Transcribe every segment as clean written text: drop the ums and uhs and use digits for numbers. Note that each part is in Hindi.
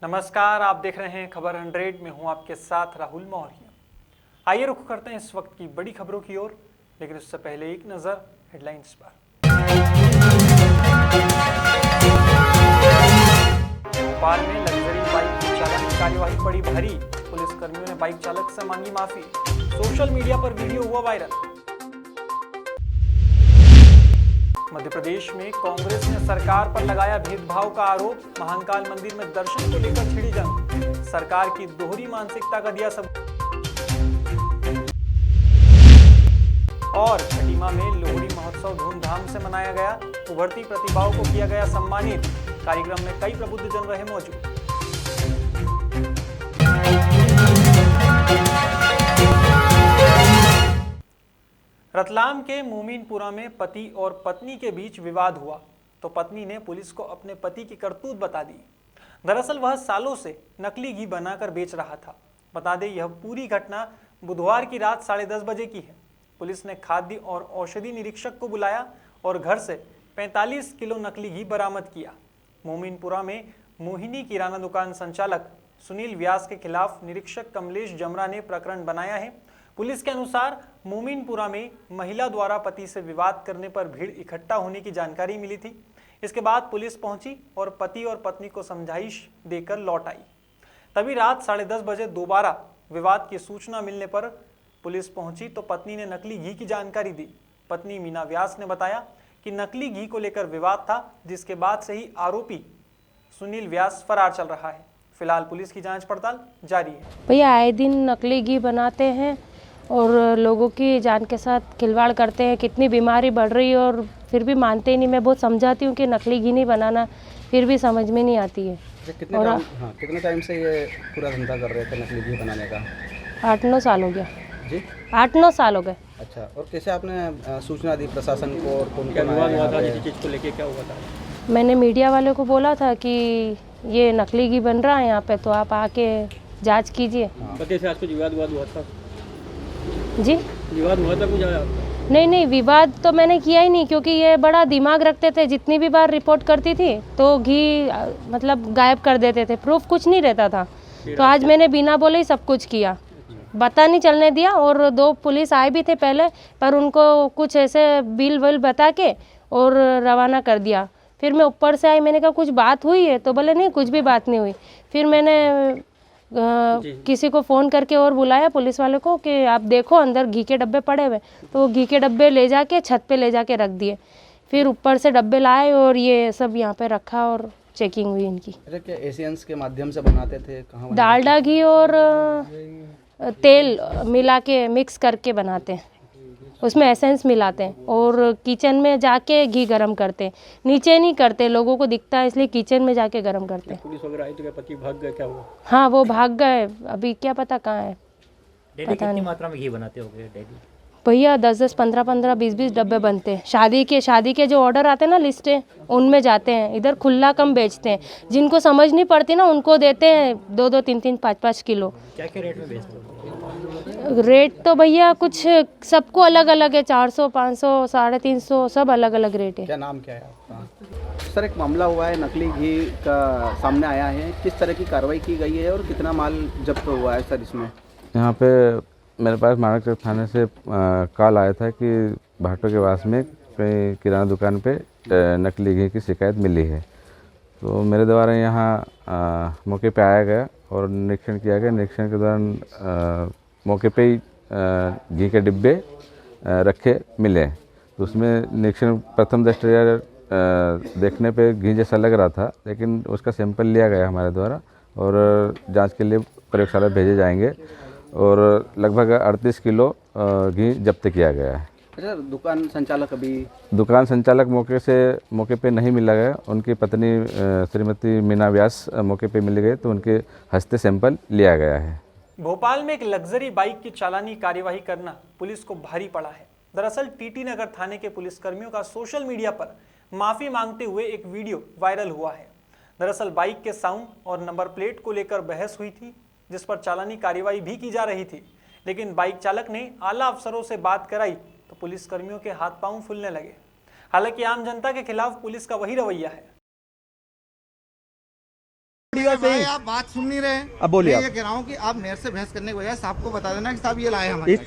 नमस्कार, आप देख रहे हैं खबर 100। में हूं आपके साथ राहुल मौर्य। आइए रुख करते हैं इस वक्त की बड़ी खबरों की ओर, लेकिन उससे पहले एक नजर हेडलाइंस पर। भोपाल में लग्जरी बाइक चालक की कार्यवाही पड़ी भारी। पुलिसकर्मियों ने बाइक चालक से मांगी माफी। सोशल मीडिया पर वीडियो हुआ वायरल। मध्य प्रदेश में कांग्रेस ने सरकार पर लगाया भेदभाव का आरोप। महाकाल मंदिर में दर्शन को लेकर छिड़ी जंग। सरकार की दोहरी मानसिकता का दिया सबूत। और खटीमा में लोहड़ी महोत्सव धूमधाम से मनाया गया। उभरती प्रतिभाओं को किया गया सम्मानित। कार्यक्रम में कई प्रबुद्धजन रहे मौजूद। रतलाम के मोमीनपुरा में पति और पत्नी के बीच विवाद हुआ तो पत्नी ने पुलिस को अपने पति की करतूत बता दी। दरअसल वह सालों से नकली घी बनाकर बेच रहा था। बता दें, यह पूरी घटना बुधवार की रात 10:30 बजे की है। पुलिस ने खाद्य और औषधि निरीक्षक को बुलाया और घर से 45 किलो नकली घी बरामद किया। मोमीनपुरा में मोहिनी किराना दुकान संचालक सुनील व्यास के खिलाफ निरीक्षक कमलेश जमरा ने प्रकरण बनाया है। पुलिस के अनुसार मोमीनपुरा में महिला द्वारा पति से विवाद करने पर भीड़ इकट्ठा होने की जानकारी मिली थी। इसके बाद पुलिस पहुंची और पति और पत्नी को समझाइश देकर लौट आई। तभी रात 10:30 बजे दोबारा विवाद की सूचना मिलने पर पुलिस पहुंची तो पत्नी ने नकली घी की जानकारी दी। पत्नी मीना व्यास ने बताया कि नकली घी को लेकर विवाद था, जिसके बाद से ही आरोपी सुनील व्यास फरार चल रहा है। फिलहाल पुलिस की जांच पड़ताल जारी है। भैया आए दिन नकली घी बनाते हैं और लोगों की जान के साथ खिलवाड़ करते हैं। कितनी बीमारी बढ़ रही है और फिर भी मानते ही नहीं। मैं बहुत समझाती हूँ कि नकली घी नहीं बनाना, फिर भी समझ में नहीं आती है। कितने टाइम से ये पूरा धंधा कर रहे थे नकली घी बनाने का? 8-9 साल हो गया जी। 8-9 साल हो गए। अच्छा, और कैसे आपने सूचना दी प्रशासन को और कौन क्या विवाद हुआ था? इस चीज़ को लेके क्या हुआ था? मैंने मीडिया वाले को बोला था कि ये नकली घी बन रहा है यहाँ पे, तो आप आके जाँच कीजिए। पति से आज कुछ विवाद हुआ था? जी, विवाद हुआ था कुछ आपका? नहीं, विवाद तो मैंने किया ही नहीं, क्योंकि ये बड़ा दिमाग रखते थे। जितनी भी बार रिपोर्ट करती थी तो घी मतलब गायब कर देते थे, प्रूफ कुछ नहीं रहता था। तो आज मैंने बिना बोले ही सब कुछ किया, पता नहीं चलने दिया। और 2 पुलिस आए भी थे पहले, पर उनको कुछ ऐसे बिल विल बता के और रवाना कर दिया। फिर मैं ऊपर से आई, मैंने कहा कुछ बात हुई है? तो बोले नहीं, कुछ भी बात नहीं हुई। फिर मैंने किसी को फ़ोन करके और बुलाया पुलिस वाले को कि आप देखो अंदर घी के डब्बे पड़े हुए। तो वो घी के डब्बे ले जाके छत पे ले जाके रख दिए। फिर ऊपर से डब्बे लाए और ये सब यहाँ पे रखा और चेकिंग हुई इनकी। अच्छा, क्या एशियंस के माध्यम से बनाते थे? कहाँ डालडा घी और तेल मिला के मिक्स करके बनाते हैं, उसमें एसेंस मिलाते हैं और किचन में जाके घी गरम करते हैं। नीचे नहीं करते, लोगों को दिखता है इसलिए किचन में जाके गरम करते हैं। पुलिस वगैरह आई तो क्या पति भाग गए? क्या हुआ? हाँ, वो भाग गए, अभी क्या पता कहाँ है। डेली कितनी मात्रा में घी बनाते होगे डेली? भैया 10-10, 15-15, 20-20 डब्बे बनते हैं। शादी के जो ऑर्डर आते हैं ना, लिस्टें, उनमें जाते हैं। इधर खुला कम बेचते हैं, जिनको समझ नहीं पड़ती ना उनको देते हैं 2-2, 3-3, 5-5 किलो। क्या क्या रेट में बेचते हो? रेट तो भैया कुछ सबको अलग अलग है, 400, 500, 350, सब अलग अलग रेट है। क्या नाम क्या है आपका? सर, एक मामला हुआ है, नकली घी का सामने आया है। किस तरह की कार्रवाई की गई है और कितना माल जब्त हुआ है सर इसमें? यहाँ पे मेरे पास मानक चौक थाने से कॉल आया था कि भाटो के पास में कहीं किराना दुकान पे नकली घी की शिकायत मिली है। तो मेरे द्वारा यहाँ मौके पे आया गया और निरीक्षण किया गया। निरीक्षण के दौरान मौके पे ही घी के डिब्बे रखे मिले। तो उसमें निरीक्षण प्रथम दृष्टया देखने पे घी जैसा लग रहा था, लेकिन उसका सैंपल लिया गया हमारे द्वारा और जांच के लिए प्रयोगशाला भेजे जाएंगे और लगभग 38 किलो घी जब्त किया गया है। अच्छा, दुकान संचालक मौके पे नहीं मिला गया। उनकी पत्नी श्रीमती मीना व्यास मौके पे मिल गए तो उनके हस्ते सैंपल लिया गया है। भोपाल में एक लग्जरी बाइक की चालानी कार्यवाही करना पुलिस को भारी पड़ा है। दरअसल टीटी नगर थाने के पुलिसकर्मियों का सोशल मीडिया पर माफी मांगते हुए एक वीडियो वायरल हुआ है। दरअसल बाइक के साउंड और नंबर प्लेट को लेकर बहस हुई थी, जिस पर चालानी कार्यवाही भी की जा रही थी। लेकिन बाइक चालक ने आला अफसरों से बात कराई तो पुलिसकर्मियों के हाथ पांव फूलने लगे। हालांकि आम जनता के खिलाफ पुलिस का वही रवैया है। व्हाट यू आर भाई सेइंग? आप बात सुन नहीं रहे। अब बोलिए मैं आप। ये कह रहा हूँ कि आप मेरे से बहस करने के बजाय साहब को बता देना कि साहब ये लाए हमारे इस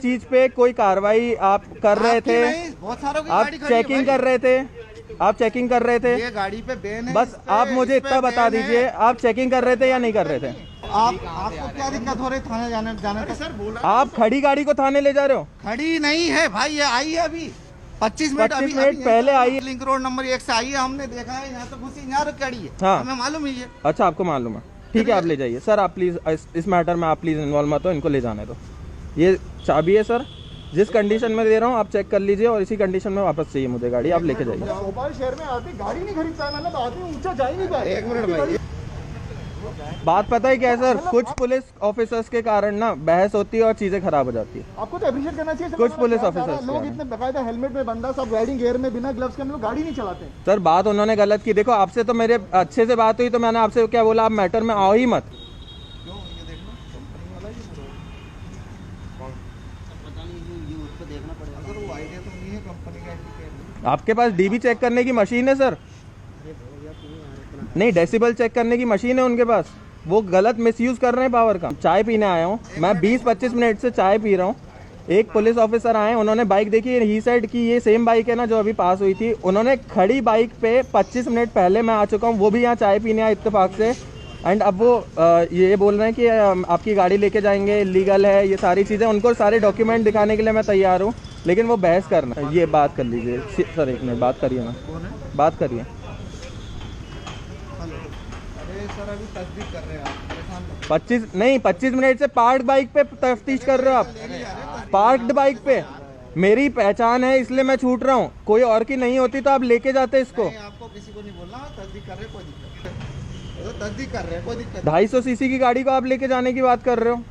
चीज पे कोई कार्रवाई आप कर रहे थे? बहुत सारों की आप गाड़ी खड़ी है चेकिंग भाई। कर रहे थे? आप चेकिंग कर रहे थे? ये गाड़ी पे बैन है। बस आप मुझे इतना बता दीजिए, आप चेकिंग कर रहे थे या नहीं कर रहे थे? आपको क्या दिक्कत हो रही है थाने जाने तो? सर बोल आप खड़ी गाड़ी को थाने ले जा रहे हो? खड़ी नहीं है भाई, ये आई है अभी 25 मिनट 25 मिनट पहले आई है। लिंक रोड नंबर 1 से आई है, हमने देखा है यहाँ तो घुसी यहाँ खड़ी है। हाँ। हमें मालूम है ये। अच्छा, आपको मालूम है, ठीक है, आप ले जाइए सर। आप प्लीज इस मैटर में आप प्लीज इन्वॉल्व मत हो, इनको ले जाने दो। ये चाबी है सर, जिस कंडीशन में दे रहा हूँ आप चेक कर लीजिए, और इसी कंडीशन में वापस चाहिए मुझे गाड़ी, आप लेके जाइए। भोपाल शहर में आदमी गाड़ी नहीं खरीद पाए, मतलब आदमी ऊंचा जा ही नहीं पाए। एक मिनट भाई, बात पता है क्या है सर, कुछ पुलिस ऑफिसर्स के कारण ना बहस होती है और चीजें खराब हो जाती है। आपको तो अप्रिशिएट करना चाहिए। कुछ पुलिस ऑफिसर्स लोग इतने बकायदा हेलमेट में बंदा सब राइडिंग गियर में बिना ग्लव्स के हम लोग गाड़ी नहीं चलाते। सर बात उन्होंने गलत की। देखो आपसे तो मेरे अच्छे से बात हुई, तो मैंने आपसे क्या बोला, आप मैटर में आओ ही मत। आपके पास डीबी चेक करने की मशीन है सर? नहीं, डेसिबल चेक करने की मशीन है उनके पास, वो गलत मिसयूज कर रहे हैं पावर का। चाय पीने आया हूँ मैं, 20-25 मिनट से चाय पी रहा हूँ। एक पुलिस ऑफिसर आए, उन्होंने बाइक देखी, ही साइड की ये सेम बाइक है ना जो अभी पास हुई थी, उन्होंने खड़ी बाइक पे 25 मिनट पहले मैं आ चुका हूँ, वो भी यहाँ चाय पीने आया इत्तेफाक से। एंड अब वो ये बोल रहे हैं कि आपकी गाड़ी लेके जाएंगे, इलीगल है, ये सारी चीज़ें। उनको सारे डॉक्यूमेंट दिखाने के लिए मैं तैयार हूँ, लेकिन वो बहस करना। ये बात कर लीजिए सर, एक मिनट बात करिए ना, बात करिए। सर अभी तस्दीक कर रहे हैं आप, 25 मिनट से पार्क बाइक पे तफ्तीश कर रहे हो आप। पार्क्ड बाइक पे मेरी पहचान है इसलिए मैं छूट रहा हूँ, कोई और की नहीं होती तो आप लेके जाते इसको। आपको किसी को नहीं बोलना, तस्दीक कर रहे कोई दिक्कत नहीं, तो तस्दीक कर रहे हैं कोई दिक्कत 250 सीसी की गाड़ी को आप लेके जाने की बात कर रहे हो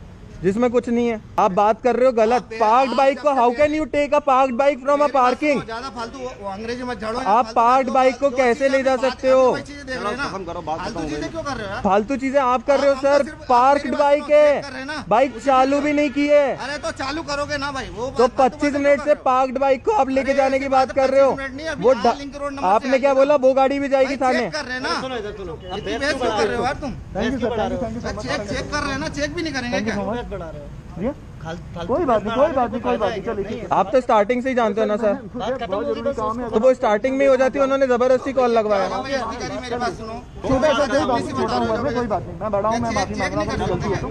जिसमें कुछ नहीं है। आप बात कर रहे हो गलत। पार्क्ड बाइक को how can you take a parked bike from a parking? ज्यादा फालतू वो अंग्रेजी मत झाड़ो। आप पार्क्ड बाइक को कैसे ले जा सकते हो? फालतू चीजें क्यों कर रहे हो? फालतू चीजें आप कर रहे हो सर। पार्क्ड बाइक है, बाइक चालू भी नहीं की है। अरे तो चालू करोगे ना भाई, वो तो 25 मिनट से पार्क्ड बाइक को आप लेके जाने की बात कर रहे हो। वो आपने क्या बोला, वो गाड़ी भी जाएगी थाने? कर रहे ना, इतनी बहस क्यों कर रहे हो यार तुम? चेक कर रहे हैं ना, चेक भी नहीं करेंगे क्या? कोई बात नहीं, चलिए। आप तो स्टार्टिंग से ही जानते हो ना सर, तो वो स्टार्टिंग में ही हो जाती है। उन्होंने जबरदस्ती कॉल लगवाया। मेरी बात सुनो, कोई बात नहीं, मैं बड़ा हूँ, मैं माफी मांग रहा हूँ, गलती है तो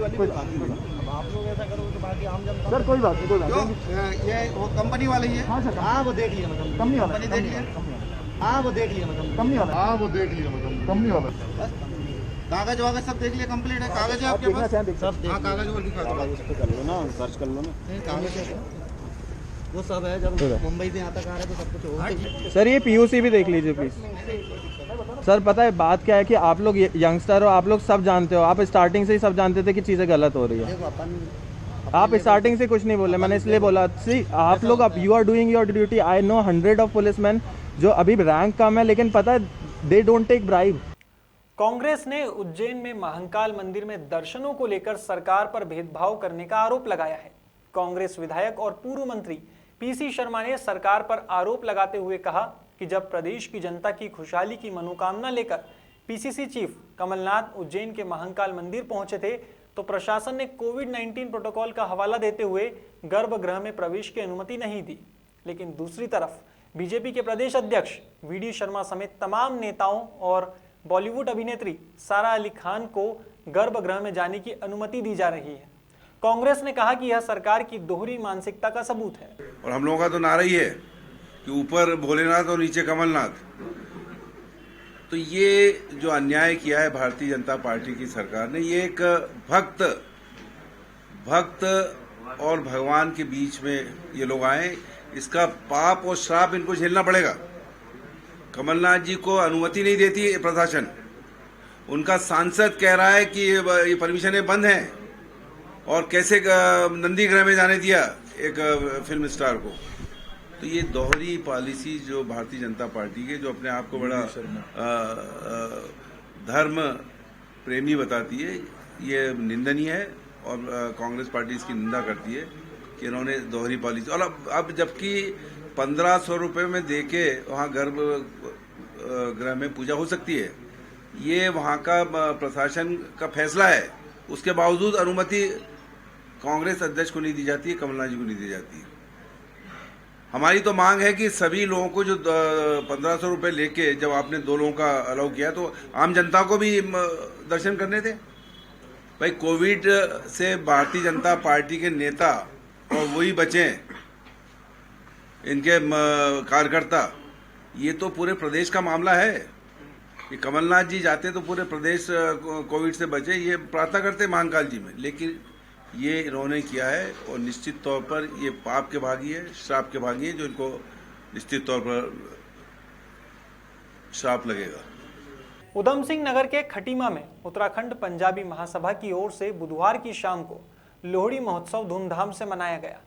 सर कोई बात नहीं। ये वो कंपनी वाले ही है। हाँ सर, हाँ वो देख लिया मतलब कंपनी वाला, देख लिया। हाँ वो देख लिया मतलब कंपनी वाला, हाँ वो देख लिया मतलब कंपनी वाला। कागज वागज सब देख लिया, कंप्लीट है। कागज है आपके पास? हाँ कागज वो दिखा दो, कर लो ना, सर्च कर लो ना। कागज है वो सब है, जब मुंबई से यहाँ तक आ रहे तो सब कुछ होगा। सर ये पीयूसी भी देख लीजिए प्लीज। सर पता है बात क्या है कि आप लोग यंगस्टर हो, आप लोग सब जानते हो, आप स्टार्टिंग से ही सब जानते थे कि चीज़ें गलत हो रही है। आप स्टार्टिंग से कुछ नहीं बोले, मैंने इसलिए बोला। सी आप लोग, आप you are doing your duty. I know 100 of policeman जो अभी रैंक कम है, लेकिन पता है they don't take bribe. Congress ने उज्जैन में महाकाल मंदिर में दर्शनों को लेकर सरकार पर भेदभाव करने का आरोप लगाया है। कांग्रेस विधायक और पूर्व मंत्री पीसी शर्मा ने सरकार पर आरोप लगाते हुए कहा कि जब प्रदेश की जनता की खुशहाली की मनोकामना लेकर पीसीसी चीफ कमलनाथ उज्जैन के महाकाल मंदिर पहुंचे थे, तो प्रशासन ने कोविड-19 प्रोटोकॉल का हवाला देते हुए गर्भगृह में प्रवेश की अनुमति नहीं दी। लेकिन दूसरी तरफ बीजेपी के प्रदेश अध्यक्ष वी.डी. शर्मा समेत तमाम नेताओं और बॉलीवुड अभिनेत्री सारा अली खान को गर्भगृह में जाने की अनुमति दी जा रही है। कांग्रेस ने कहा कि यह सरकार की दोहरी मानसिकता का सबूत है। और हम लोगों का तो नारा ही है कि ऊपर भोलेनाथ और नीचे कमलनाथ। तो ये जो अन्याय किया है भारतीय जनता पार्टी की सरकार ने, ये एक भक्त और भगवान के बीच में ये लोग आए, इसका पाप और श्राप इनको झेलना पड़ेगा। कमलनाथ जी को अनुमति नहीं देती है प्रशासन, उनका सांसद कह रहा है कि ये परमिशनें बंद हैं, और कैसे नंदीगृह में जाने दिया एक फिल्म स्टार को। तो ये दोहरी पॉलिसी जो भारतीय जनता पार्टी के, जो अपने आप को बड़ा धर्म प्रेमी बताती है, ये निंदनीय है। और कांग्रेस पार्टी इसकी निंदा करती है कि इन्होंने दोहरी पॉलिसी। और अब जबकि 1500 रुपये में देके वहाँ गर्भगृह में पूजा हो सकती है, ये वहाँ का प्रशासन का फैसला है, उसके बावजूद अनुमति कांग्रेस अध्यक्ष को नहीं दी जाती है, कमलनाथ जी को नहीं दी जाती है। हमारी तो मांग है कि सभी लोगों को जो 1500 रुपये लेके जब आपने 2 लोगों का अलाउ किया तो आम जनता को भी दर्शन करने थे। भाई कोविड से भारतीय जनता पार्टी के नेता और वही बचे, इनके कार्यकर्ता, ये तो पूरे प्रदेश का मामला है कि कमलनाथ जी जाते तो पूरे प्रदेश कोविड से बचे, ये प्रार्थना करते महाकाल जी में, लेकिन ये इन्होंने किया है और निश्चित तौर पर ये पाप के भागी है, श्राप के भागी है, जो इनको निश्चित तौर पर श्राप लगेगा। उधम सिंह नगर के खटीमा में उत्तराखंड पंजाबी महासभा की ओर से बुधवार की शाम को लोहड़ी महोत्सव धूमधाम से मनाया गया।